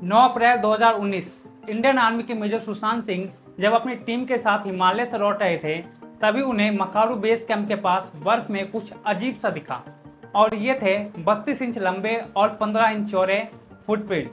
9 अप्रैल 2019 Indian army के major Sushant Singh जब अपनी टीम के साथ हिमालय से लौट रहे थे, तभी उन्हें मकारू बेस कैंप के पास बर्फ में कुछ अजीब सा दिखा। और ये थे 32 इंच लंबे और 15 इंच चौड़े फुटप्रिंट।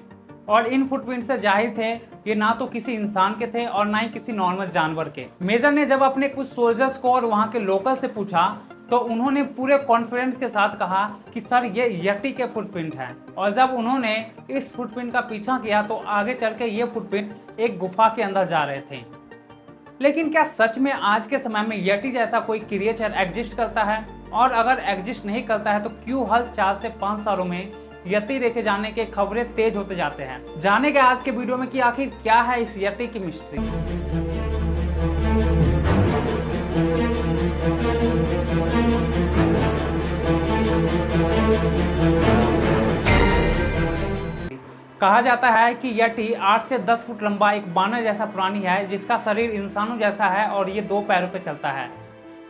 और इन फुटप्रिंट से जाहिर थे ये ना तो किसी इंसान के थे और ना ही किसी नॉर्मल जानवर के। मेजर ने जब अपने कुछ सोल्जर्स को और वहाँ के लोकल से पूछा तो उन्होंने पूरे कॉन्फिडेंस के साथ कहा कि सर ये यटी के फुटप्रिंट हैं। और जब उन्होंने इस फुटप्रिंट का पीछा किया तो आगे चल के ये फुटप्रिंट एक गुफा के अंदर जा रहे थे। लेकिन क्या सच में आज के समय में यटी जैसा कोई क्रिएचर एग्जिस्ट करता है? और अगर एग्जिस्ट नहीं करता है तो क्यों हर 4 से 5 सालों में यति देखे जाने के खबरें तेज होते जाते हैं? जानेंगे आज के वीडियो में कि आखिर क्या है इस यति की मिस्ट्री। कहा जाता है कि यटी 8 से 10 फुट लंबा एक बानर जैसा प्राणी है जिसका शरीर इंसानों जैसा है और ये 2 पैरों पर चलता है।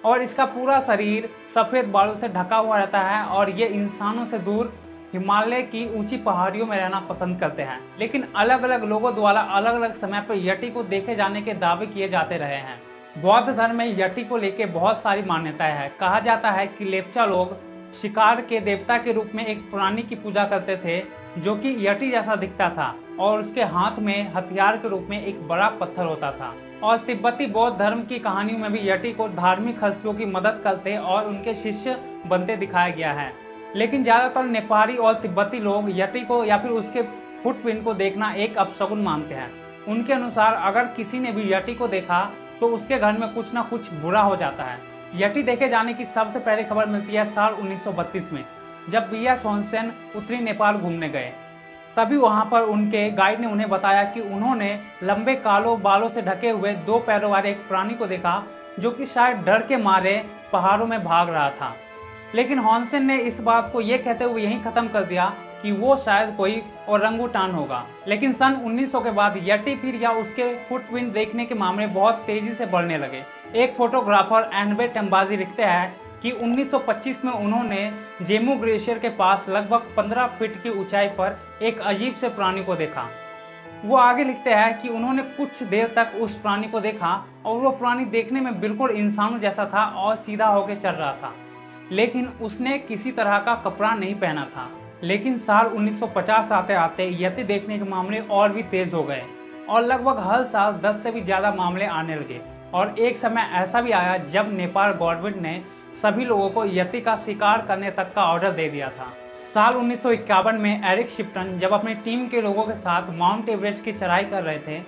और इसका पूरा शरीर सफ़ेद बालों से ढका हुआ रहता है और ये इंसानों से दूर हिमालय की ऊंची पहाड़ियों में रहना पसंद करते हैं। लेकिन अलग अलग लोगों द्वारा अलग अलग समय पर यटी को देखे जाने के दावे किए जाते रहे हैं। बौद्ध धर्म में यटी को लेकर बहुत सारी मान्यताएं हैं। कहा जाता है कि लेप्चा लोग शिकार के देवता के रूप में एक प्राणी की पूजा करते थे जो कि यटी जैसा दिखता था और उसके हाथ में हथियार के रूप में एक बड़ा पत्थर होता था। और तिब्बती बौद्ध धर्म की कहानियों में भी यटी को धार्मिक हस्तियों की मदद करते और उनके शिष्य बनते दिखाया गया है। लेकिन ज़्यादातर नेपाली और तिब्बती लोग यटी को या फिर उसके फुटप्रिंट को देखना एक अपशगुन मानते हैं। उनके अनुसार अगर किसी ने भी यटी को देखा तो उसके घर में कुछ ना कुछ बुरा हो जाता है। यटी देखे जाने की सबसे पहले खबर मिलती है साल 1932 में, जब बिया सोनसेन उत्तरी नेपाल घूमने गए। तभी वहां पर उनके गाइड ने उन्हें बताया कि उन्होंने लंबे कालों बालों से ढके हुए 2 पैरों वाले एक प्राणी को देखा जो कि शायद डर के मारे पहाड़ों में भाग रहा था। लेकिन हॉन्सेन ने इस बात को ये कहते हुए यहीं ख़त्म कर दिया कि वो शायद कोई ओरंगुटान होगा। लेकिन सन 1900 के बाद यटी फिर या उसके फुटप्रिंट देखने के मामले बहुत तेज़ी से बढ़ने लगे। एक फोटोग्राफर एनबे टेम्बाजी लिखते हैं कि 1925 में उन्होंने जेमू ग्लेशियर के पास लगभग 15 फीट की ऊंचाई पर एक अजीब से प्राणी को देखा। वो आगे लिखते हैं कि उन्होंने कुछ देर तक उस प्राणी को देखा और वो प्राणी देखने में बिल्कुल इंसानों जैसा था और सीधा होकर चल रहा था, लेकिन उसने किसी तरह का कपड़ा नहीं पहना था। लेकिन साल 1950 आते आते यति देखने के मामले और भी तेज हो गए और लगभग हर साल 10 से भी ज़्यादा मामले आने लगे। और एक समय ऐसा भी आया जब नेपाल गवर्नमेंट ने सभी लोगों को यति का शिकार करने तक का ऑर्डर दे दिया था। साल 1951 में एरिक शिप्टन जब अपनी टीम के लोगों के साथ माउंट एवरेस्ट की चढ़ाई कर रहे थे,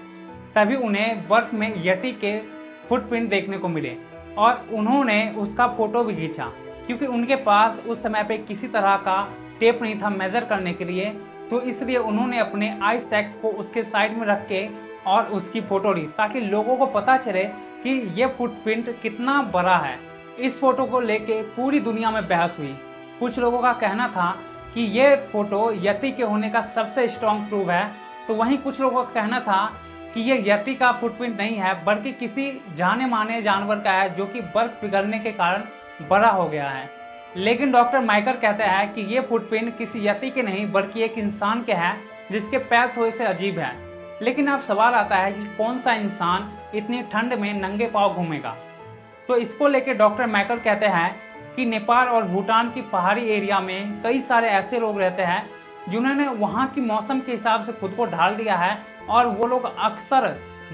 तभी उन्हें बर्फ में यति के फुटप्रिंट देखने को मिले और उन्होंने उसका फोटो भी खींचा। क्योंकि उनके पास उस समय पे किसी तरह का टेप नहीं था मेज़र करने के लिए, तो इसलिए उन्होंने अपने आई सैक्स को उसके साइड में रख के और उसकी फ़ोटो ली ताकि लोगों को पता चले कि ये फुटप्रिंट कितना बड़ा है। इस फोटो को लेके पूरी दुनिया में बहस हुई। कुछ लोगों का कहना था कि ये फ़ोटो यति के होने का सबसे स्ट्रॉन्ग प्रूफ है, तो वहीं कुछ लोगों का कहना था कि ये यति का फुटप्रिंट नहीं है बल्कि किसी जाने माने जानवर का है जो कि बर्फ़ पिघलने के कारण बड़ा हो गया है। लेकिन डॉक्टर माइकर कहते हैं कि ये फुटप्रिंट किसी यति के नहीं बल्कि एक इंसान के हैं जिसके पैर थोड़े से अजीब हैं। लेकिन अब सवाल आता है कि कौन सा इंसान इतनी ठंड में नंगे पांव घूमेगा? तो इसको लेकर डॉक्टर माइकर कहते हैं कि नेपाल और भूटान की पहाड़ी एरिया में कई सारे ऐसे लोग रहते हैं जिन्होंने वहाँ की मौसम के हिसाब से खुद को ढाल दिया है और वो लोग अक्सर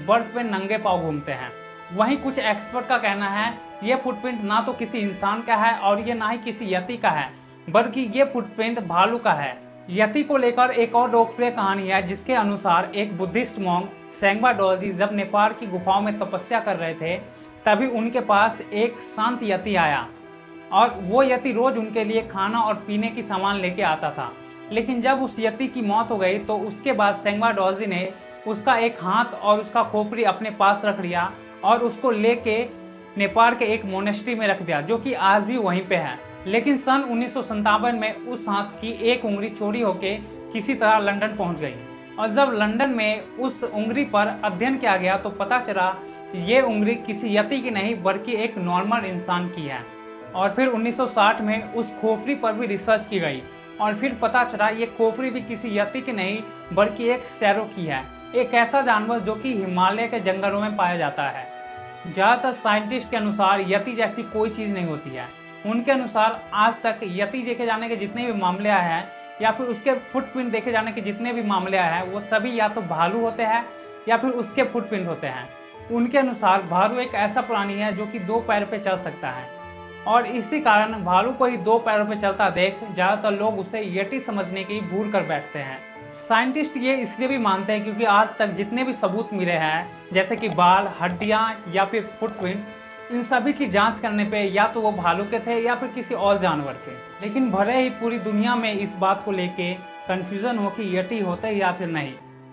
बर्फ में नंगे पांव घूमते हैं। वहीं कुछ एक्सपर्ट का कहना है ये फुटप्रिंट ना तो किसी इंसान का है और ये ना ही किसी यति का है बल्कि ये फुटप्रिंट भालू का है। यति को लेकर एक और लोकप्रिय कहानी है जिसके अनुसार एक बुद्धिस्ट मॉन्क सेंगबा डोलजी जब नेपाल की गुफाओं में तपस्या कर रहे थे, तभी उनके पास एक शांत यति आया और वो यति रोज उनके लिए खाना और पीने की सामान लेके आता था। लेकिन जब उस यति की मौत हो गई तो उसके बाद सेंगबा डोलजी ने उसका एक हाथ और उसका खोपड़ी अपने पास रख लिया और उसको लेके नेपाल के एक मोनेस्ट्री में रख दिया जो कि आज भी वहीं पे है। लेकिन सन 1957 में उस हाथ की एक उंगली चोरी होके किसी तरह लंदन पहुंच गई और जब लंदन में उस उंगली पर अध्ययन किया गया तो पता चला ये उंगली किसी यति की नहीं बल्कि एक नॉर्मल इंसान की है। और फिर 1960 में उस खोपड़ी पर भी रिसर्च की गई और फिर पता चला ये खोपड़ी भी किसी यति की नहीं बल्कि एक शैरो की है, एक ऐसा जानवर जो कि हिमालय के जंगलों में पाया जाता है। ज़्यादातर साइंटिस्ट के अनुसार यति जैसी कोई चीज़ नहीं होती है। उनके अनुसार आज तक यति देखे जाने के जितने भी मामले आए हैं या फिर उसके फुटप्रिंट देखे जाने के जितने भी मामले आए हैं वो सभी या तो भालू होते हैं या फिर उसके फुटप्रिंट होते हैं। उनके अनुसार भालू एक ऐसा प्राणी है जो कि 2 पैर पे चल सकता है और इसी कारण भालू को ही 2 पैरों पे चलता देख ज़्यादातर लोग उसे यति समझने की भूल कर बैठते हैं। साइंटिस्ट ये इसलिए भी मानते हैं क्योंकि आज तक जितने भी सबूत मिले हैं जैसे कि बाल, हड्डियाँ या फिर फुटप्रिंट, इन सभी की जांच करने पे या तो वो भालू के थे या फिर किसी और जानवर के। लेकिन भले ही पूरी दुनिया में इस बात को लेके कंफ्यूजन हो कि यति होते या फिर नहीं,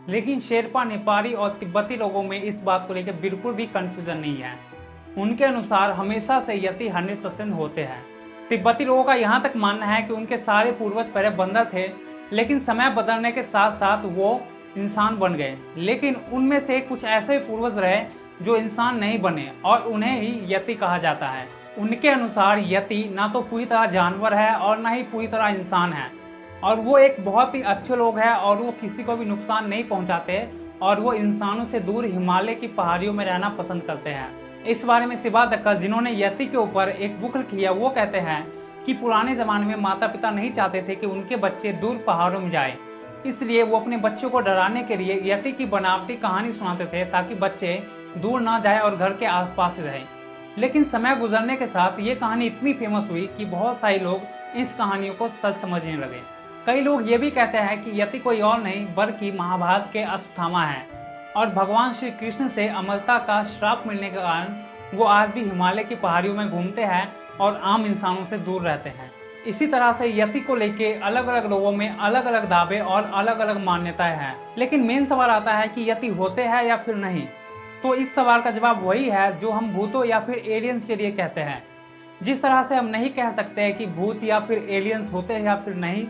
लेकिन शेरपा, नेपाली और तिब्बती लोगों में इस बात को लेकर बिल्कुल भी कंफ्यूजन नहीं है। उनके अनुसार हमेशा से यति 100% होते हैं। तिब्बती लोगों का यहाँ तक मानना है कि उनके सारे पूर्वज पहले बंदर थे, लेकिन समय बदलने के साथ साथ वो इंसान बन गए। लेकिन उनमें से कुछ ऐसे पूर्वज रहे जो इंसान नहीं बने और उन्हें ही यति कहा जाता है। उनके अनुसार यति ना तो पूरी तरह जानवर है और ना ही पूरी तरह इंसान है, और वो एक बहुत ही अच्छे लोग हैं और वो किसी को भी नुकसान नहीं पहुंचाते और वो इंसानों से दूर हिमालय की पहाड़ियों में रहना पसंद करते हैं। इस बारे में सिवा दक्का, जिन्होंने यति के ऊपर एक बुक लिखी है, वो कहते हैं कि पुराने ज़माने में माता पिता नहीं चाहते थे कि उनके बच्चे दूर पहाड़ों में जाएं, इसलिए वो अपने बच्चों को डराने के लिए यति की बनावटी कहानी सुनाते थे ताकि बच्चे दूर ना जाए और घर के आसपास ही रहें। लेकिन समय गुजरने के साथ ये कहानी इतनी फेमस हुई कि बहुत सारे लोग इस कहानियों को सच समझने लगे। कई लोग ये भी कहते हैं कि यति कोई और नहीं बल्कि महाभारत के अश्वत्थामा हैं और भगवान श्री कृष्ण से अमरता का श्राप मिलने के कारण वो आज भी हिमालय की पहाड़ियों में घूमते हैं और आम इंसानों से दूर रहते हैं। इसी तरह से यति को लेके अलग अलग लोगों में अलग अलग दावे और अलग अलग मान्यताएं हैं। लेकिन मेन सवाल आता है कि यति होते हैं या फिर नहीं। तो इस सवाल का जवाब वही है जो हम भूतों या फिर एलियंस के लिए कहते हैं। जिस तरह से हम नहीं कह सकते हैं कि भूत या फिर एलियंस होते हैं या फिर नहीं,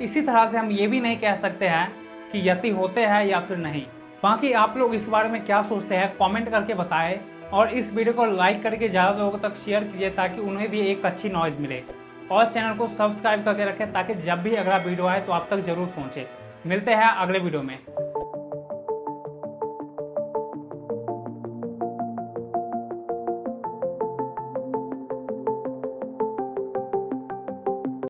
इसी तरह से हम ये भी नहीं कह सकते हैं कि यति होते हैं या फिर नहीं। बाकी आप लोग इस बारे में क्या सोचते हैं कमेंट करके बताएं और इस वीडियो को लाइक करके ज़्यादा लोगों तक शेयर कीजिए ताकि उन्हें भी एक अच्छी नॉलेज मिले, और चैनल को सब्सक्राइब करके रखें ताकि जब भी अगला वीडियो आए तो आप तक जरूर पहुँचे। मिलते हैं अगले वीडियो में।